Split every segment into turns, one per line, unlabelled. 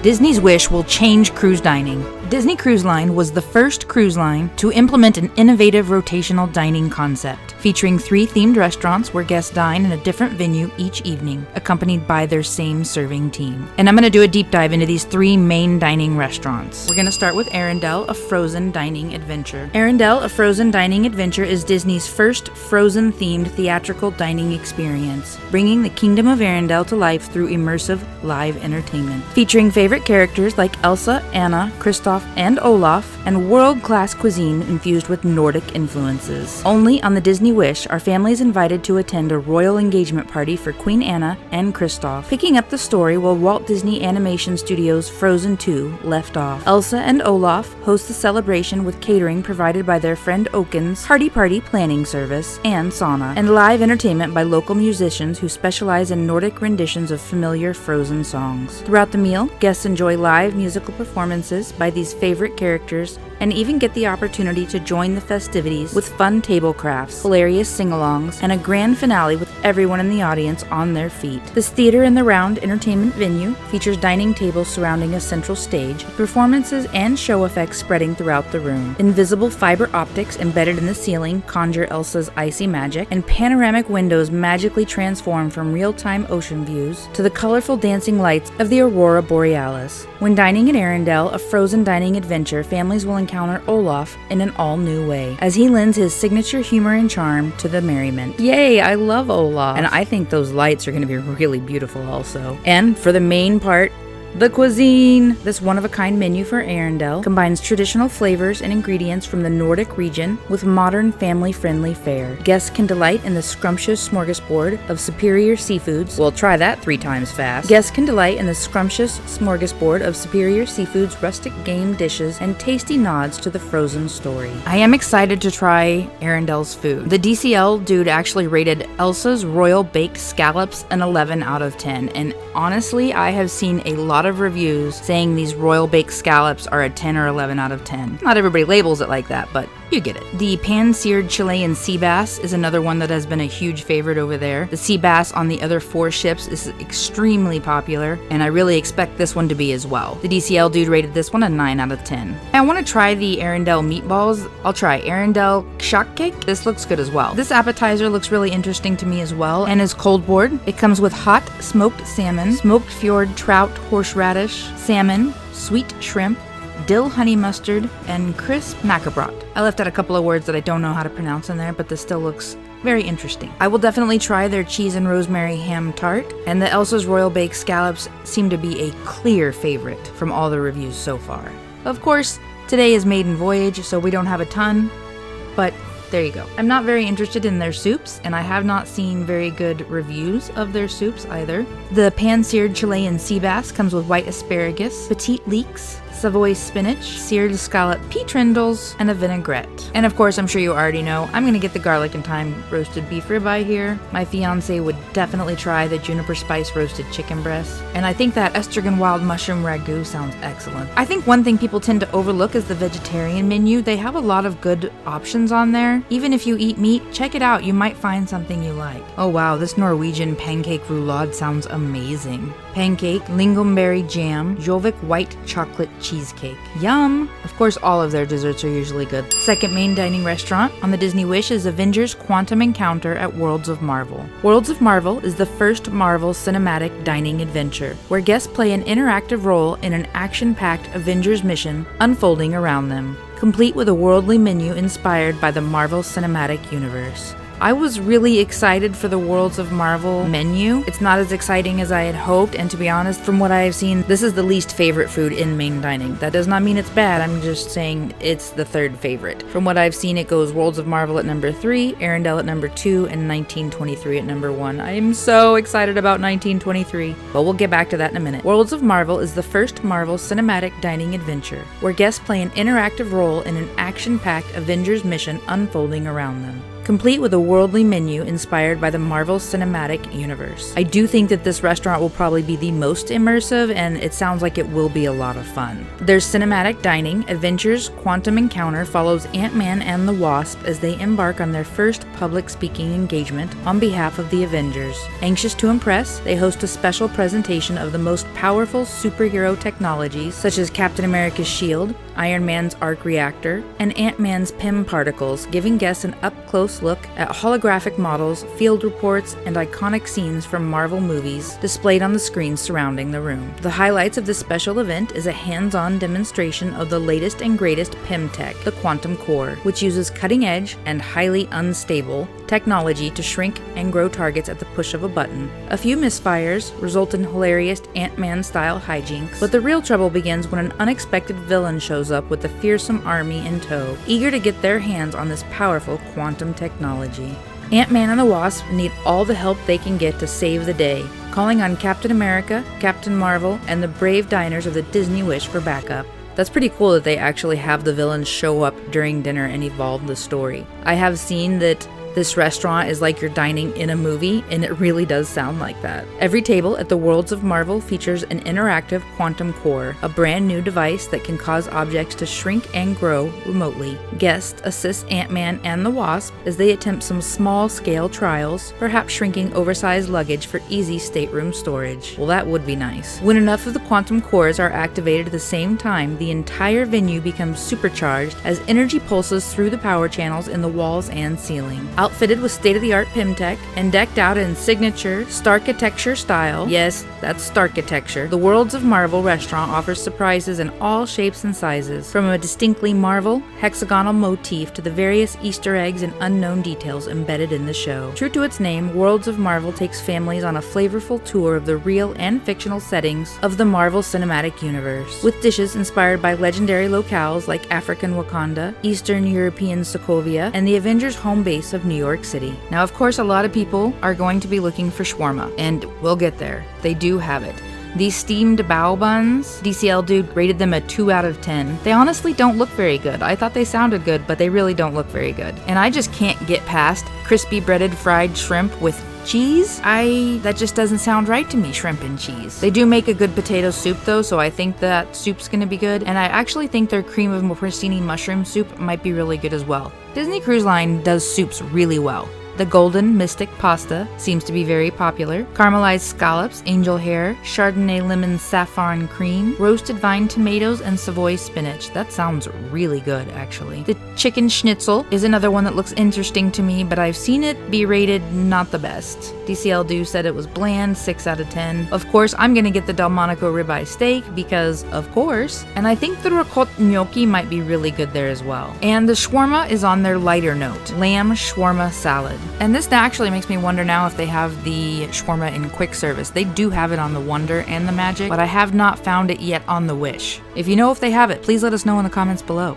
Disney's Wish will change cruise dining. Disney Cruise Line was the first cruise line to implement an innovative rotational dining concept, featuring 3 themed restaurants where guests dine in a different venue each evening, accompanied by their same serving team. And I'm going to do a deep dive into these 3 main dining restaurants. We're going to start with Arendelle, a frozen dining adventure. Arendelle, a frozen dining adventure is Disney's first Frozen-themed theatrical dining experience, bringing the Kingdom of Arendelle to life through immersive live entertainment. Featuring favorite characters like Elsa, Anna, Kristoff, and Olaf, and world-class cuisine infused with Nordic influences. Only on the Disney Wish are families invited to attend a royal engagement party for Queen Anna and Kristoff, picking up the story while Walt Disney Animation Studios' Frozen 2 left off. Elsa and Olaf host the celebration with catering provided by their friend Oaken's Hearty Party planning service and sauna, and live entertainment by local musicians who specialize in Nordic renditions of familiar Frozen songs. Throughout the meal, guests enjoy live musical performances by these favorite characters and even get the opportunity to join the festivities with fun table crafts, hilarious sing-alongs, and a grand finale with everyone in the audience on their feet. This theater in the round entertainment venue features dining tables surrounding a central stage, with performances and show effects spreading throughout the room. Invisible fiber optics embedded in the ceiling conjure Elsa's icy magic, and panoramic windows magically transform from real-time ocean views to the colorful dancing lights of the Aurora Borealis. When dining at Arendelle, a frozen dining adventure, families will encounter Olaf in an all-new way, as he lends his signature humor and charm to the merriment. Yay, I love Olaf! And I think those lights are going to be really beautiful also. And for the main part, the cuisine! This one-of-a-kind menu for Arendelle combines traditional flavors and ingredients from the Nordic region with modern family-friendly fare. Guests can delight in the scrumptious smorgasbord of superior seafoods. We'll try that 3 times fast. Guests can delight in the scrumptious smorgasbord of superior seafoods, rustic game dishes, and tasty nods to the Frozen story. I am excited to try Arendelle's food. The DCL dude actually rated Elsa's Royal Baked Scallops an 11 out of 10, and honestly, I have seen a lot of reviews saying these Royal Baked Scallops are a 10 or 11 out of 10. Not everybody labels it like that, but you get it. The pan-seared Chilean sea bass is another one that has been a huge favorite over there. The sea bass on the other 4 ships is extremely popular, and I really expect this one to be as well. The DCL dude rated this one a 9 out of 10. I want to try the Arendelle meatballs. I'll try Arendelle shock cake. This looks good as well. This appetizer looks really interesting to me as well, and is cold board. It comes with hot smoked salmon, smoked fjord trout, horseradish, salmon, sweet shrimp, dill honey mustard, and crisp macabrot. I left out a couple of words that I don't know how to pronounce in there, but this still looks very interesting. I will definitely try their cheese and rosemary ham tart, and the Elsa's Royal Baked Scallops seem to be a clear favorite from all the reviews so far. Of course, today is maiden voyage, so we don't have a ton, but there you go. I'm not very interested in their soups, and I have not seen very good reviews of their soups either. The pan-seared Chilean sea bass comes with white asparagus, petite leeks, Savoy spinach, seared scallop pea trindles, and a vinaigrette. And of course, I'm sure you already know, I'm gonna get the garlic and thyme roasted beef ribeye here. My fiance would definitely try the juniper spice roasted chicken breast. And I think that estrogen wild mushroom ragu sounds excellent. I think one thing people tend to overlook is the vegetarian menu. They have a lot of good options on there. Even if you eat meat, check it out. You might find something you like. Oh wow, this Norwegian pancake roulade sounds amazing. Pancake, lingonberry jam, Jovik white chocolate cheesecake. Yum! Of course, all of their desserts are usually good. Second main dining restaurant on the Disney Wish is Avengers Quantum Encounter at Worlds of Marvel. Worlds of Marvel is the first Marvel cinematic dining adventure, where guests play an interactive role in an action-packed Avengers mission unfolding around them, complete with a worldly menu inspired by the Marvel Cinematic Universe. I was really excited for the Worlds of Marvel menu. It's not as exciting as I had hoped, and to be honest, from what I have seen, this is the least favorite food in main dining. That does not mean it's bad, I'm just saying it's the 3rd favorite. From what I've seen, it goes Worlds of Marvel at number 3, Arendelle at number 2, and 1923 at number 1. I am so excited about 1923, but we'll get back to that in a minute. Worlds of Marvel is the first Marvel cinematic dining adventure, where guests play an interactive role in an action-packed Avengers mission unfolding around them, complete with a worldly menu inspired by the Marvel Cinematic Universe. I do think that this restaurant will probably be the most immersive, and it sounds like it will be a lot of fun. There's cinematic dining. Avengers Quantum Encounter follows Ant-Man and the Wasp as they embark on their first public speaking engagement on behalf of the Avengers. Anxious to impress, they host a special presentation of the most powerful superhero technologies such as Captain America's shield, Iron Man's arc reactor, and Ant-Man's PIM particles, giving guests an up-close look at holographic models, field reports, and iconic scenes from Marvel movies displayed on the screens surrounding the room. The highlights of this special event is a hands-on demonstration of the latest and greatest PIM tech, the Quantum Core, which uses cutting-edge and highly unstable technology to shrink and grow targets at the push of a button. A few misfires result in hilarious Ant-Man-style hijinks, but the real trouble begins when an unexpected villain shows up with a fearsome army in tow, eager to get their hands on this powerful quantum technology. Ant-Man and the Wasp need all the help they can get to save the day, calling on Captain America, Captain Marvel, and the brave diners of the Disney Wish for backup. That's pretty cool that they actually have the villains show up during dinner and evolve the story. I have seen that this restaurant is like you're dining in a movie, and it really does sound like that. Every table at the Worlds of Marvel features an interactive Quantum Core, a brand new device that can cause objects to shrink and grow remotely. Guests assist Ant-Man and the Wasp as they attempt some small-scale trials, perhaps shrinking oversized luggage for easy stateroom storage. Well, that would be nice. When enough of the Quantum Cores are activated at the same time, the entire venue becomes supercharged as energy pulses through the power channels in the walls and ceiling. Outfitted with state-of-the-art PIM tech and decked out in signature Starkitecture style, yes, that's Starkitecture, the Worlds of Marvel restaurant offers surprises in all shapes and sizes, from a distinctly Marvel, hexagonal motif to the various Easter eggs and unknown details embedded in the show. True to its name, Worlds of Marvel takes families on a flavorful tour of the real and fictional settings of the Marvel Cinematic Universe, with dishes inspired by legendary locales like African Wakanda, Eastern European Sokovia, and the Avengers' home base of New York City. Now, of course, a lot of people are going to be looking for shawarma, and we'll get there. They do have it. These steamed bao buns, DCL Dude rated them a 2 out of 10. They honestly don't look very good. I thought they sounded good, but they really don't look very good. And I just can't get past crispy breaded fried shrimp with cheese. That just doesn't sound right to me, shrimp and cheese. They do make a good potato soup though, so I think that soup's gonna be good. And I actually think their cream of porcini mushroom soup might be really good as well. Disney Cruise Line does soups really well. The Golden Mystic Pasta seems to be very popular. Caramelized scallops, angel hair, Chardonnay lemon saffron cream, roasted vine tomatoes, and Savoy spinach. That sounds really good, actually. The chicken schnitzel is another one that looks interesting to me, but I've seen it be rated not the best. DCL Do said it was bland, 6 out of 10. Of course, I'm gonna get the Delmonico ribeye steak because, of course, and I think the ricotta gnocchi might be really good there as well. And the shawarma is on their lighter note, lamb shawarma salad. And this actually makes me wonder now if they have the shawarma in quick service. They do have it on the Wonder and the Magic, but I have not found it yet on the Wish. If you know if they have it, please let us know in the comments below.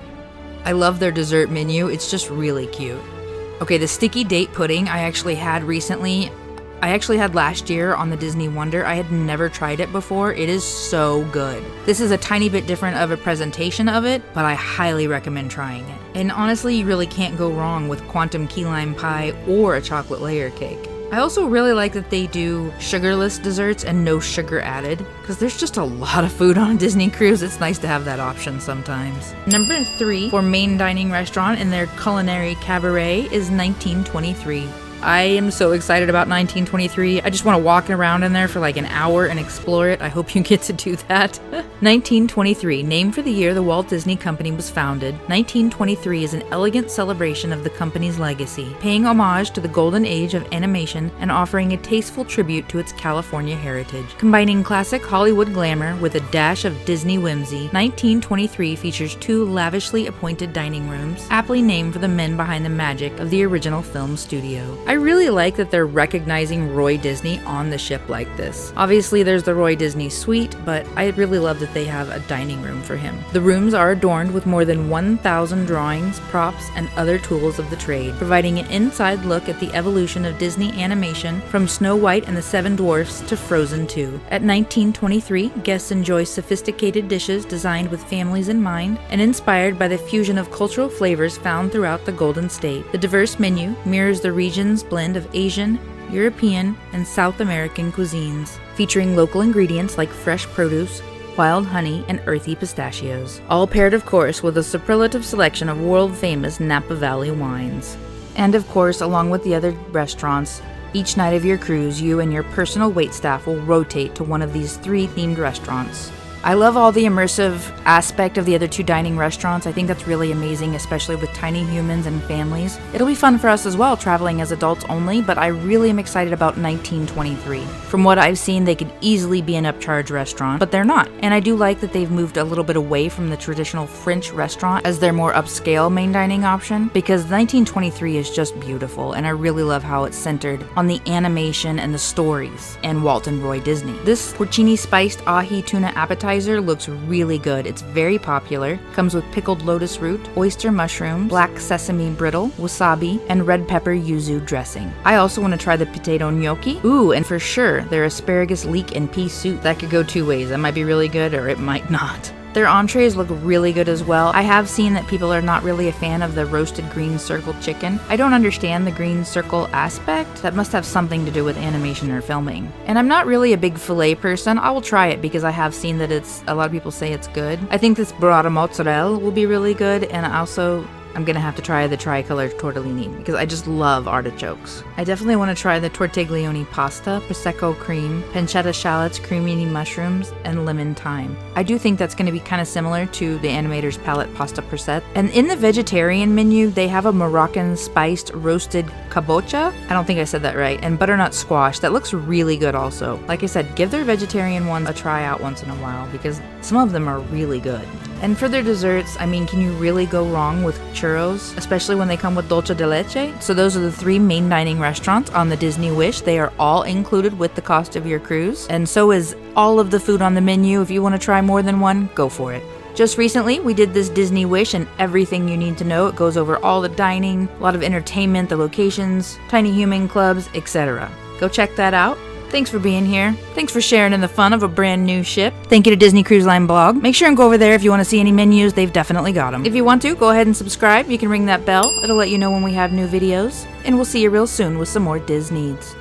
I love their dessert menu. It's just really cute. Okay, the sticky date pudding I actually had recently. I actually had last year on the Disney Wonder. I had never tried it before. It is so good. This is a tiny bit different of a presentation of it, but I highly recommend trying it. And honestly, you really can't go wrong with quantum key lime pie or a chocolate layer cake. I also really like that they do sugarless desserts and no sugar added, because there's just a lot of food on a Disney cruise. It's nice to have that option sometimes. Number 3 for main dining restaurant in their culinary cabaret is 1923. I am so excited about 1923. I just want to walk around in there for like an hour and explore it. I hope you get to do that. 1923, named for the year the Walt Disney Company was founded, 1923 is an elegant celebration of the company's legacy, paying homage to the golden age of animation and offering a tasteful tribute to its California heritage. Combining classic Hollywood glamour with a dash of Disney whimsy, 1923 features 2 lavishly appointed dining rooms, aptly named for the men behind the magic of the original film studio. I really like that they're recognizing Roy Disney on the ship like this. Obviously there's the Roy Disney suite, but I really love that they have a dining room for him. The rooms are adorned with more than 1,000 drawings, props, and other tools of the trade, providing an inside look at the evolution of Disney animation from Snow White and the Seven Dwarfs to Frozen 2. At 1923, guests enjoy sophisticated dishes designed with families in mind and inspired by the fusion of cultural flavors found throughout the Golden State. The diverse menu mirrors the region's blend of Asian, European, and South American cuisines, featuring local ingredients like fresh produce, wild honey, and earthy pistachios, all paired of course with a superlative selection of world-famous Napa Valley wines. And of course, along with the other restaurants, each night of your cruise, you and your personal waitstaff will rotate to one of these 3 themed restaurants. I love all the immersive aspect of the other 2 dining restaurants. I think that's really amazing, especially with tiny humans and families. It'll be fun for us as well, traveling as adults only, but I really am excited about 1923. From what I've seen, they could easily be an upcharge restaurant, but they're not. And I do like that they've moved a little bit away from the traditional French restaurant as their more upscale main dining option, because 1923 is just beautiful, and I really love how it's centered on the animation and the stories and Walt and Roy Disney. This porcini spiced ahi tuna appetizer looks really good. It's very popular. Comes with pickled lotus root, oyster mushrooms, black sesame brittle, wasabi, and red pepper yuzu dressing. I also want to try the potato gnocchi. Ooh, and for sure, their asparagus leek and pea soup. That could go 2 ways. That might be really good or it might not. Their entrees look really good as well. I have seen that people are not really a fan of the roasted green circle chicken. I don't understand the green circle aspect. That must have something to do with animation or filming. And I'm not really a big filet person. I will try it because I have seen that a lot of people say it's good. I think this burrata mozzarella will be really good, and also I'm gonna have to try the tricolor tortellini because I just love artichokes. I definitely want to try the tortiglione pasta, prosecco cream, pancetta shallots, creamy mushrooms, and lemon thyme. I do think that's going to be kind of similar to the animator's palette pasta prosciutto. And in the vegetarian menu, they have a Moroccan spiced roasted kabocha. I don't think I said that right. And butternut squash. That looks really good also. Like I said, give their vegetarian ones a try out once in a while because some of them are really good. And for their desserts, I mean, can you really go wrong with churros, especially when they come with dulce de leche? So those are the 3 main dining restaurants on the Disney Wish. They are all included with the cost of your cruise. And so is all of the food on the menu. If you want to try more than one, go for it. Just recently, we did this Disney Wish and everything you need to know. It goes over all the dining, a lot of entertainment, the locations, tiny human clubs, etc. Go check that out. Thanks for being here. Thanks for sharing in the fun of a brand new ship. Thank you to Disney Cruise Line blog. Make sure and go over there if you want to see any menus. They've definitely got them. If you want to, go ahead and subscribe. You can ring that bell. It'll let you know when we have new videos. And we'll see you real soon with some more Disneeds.